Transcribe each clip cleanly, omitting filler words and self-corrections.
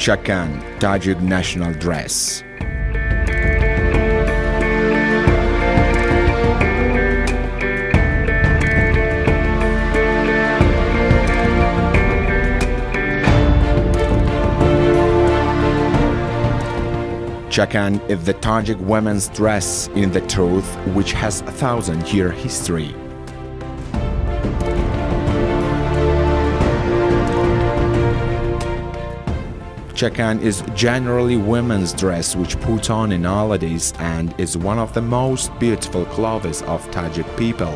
Chakan, Tajik national dress. Chakan is the Tajik women's dress in the truth, which has a 1,000-year history. Chakan is generally women's dress which put on in holidays and is one of the most beautiful clothes of Tajik people.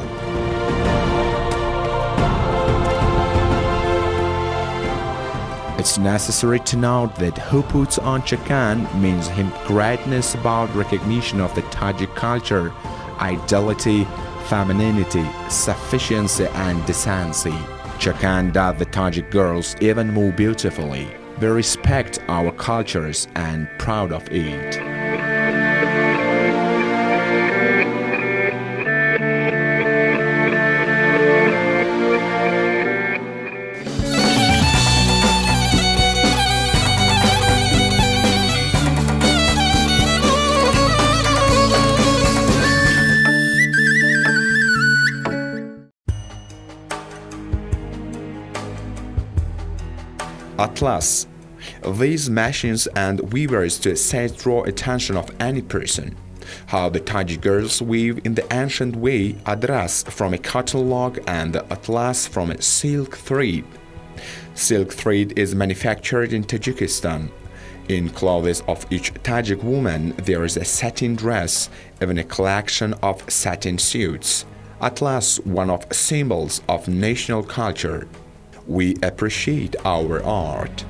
It's necessary to note that who puts on Chakan means him greatness about recognition of the Tajik culture, ideality, femininity, sufficiency and decency. Chakan does the Tajik girls even more beautifully. We respect our cultures and proud of it. Atlas. These machines and weavers to set draw attention of any person. How the Tajik girls weave in the ancient way adras from a cotton log and the atlas from a silk thread. Silk thread is manufactured in Tajikistan. In clothes of each Tajik woman there is a satin dress, even a collection of satin suits. Atlas, one of symbols of national culture. We appreciate our art.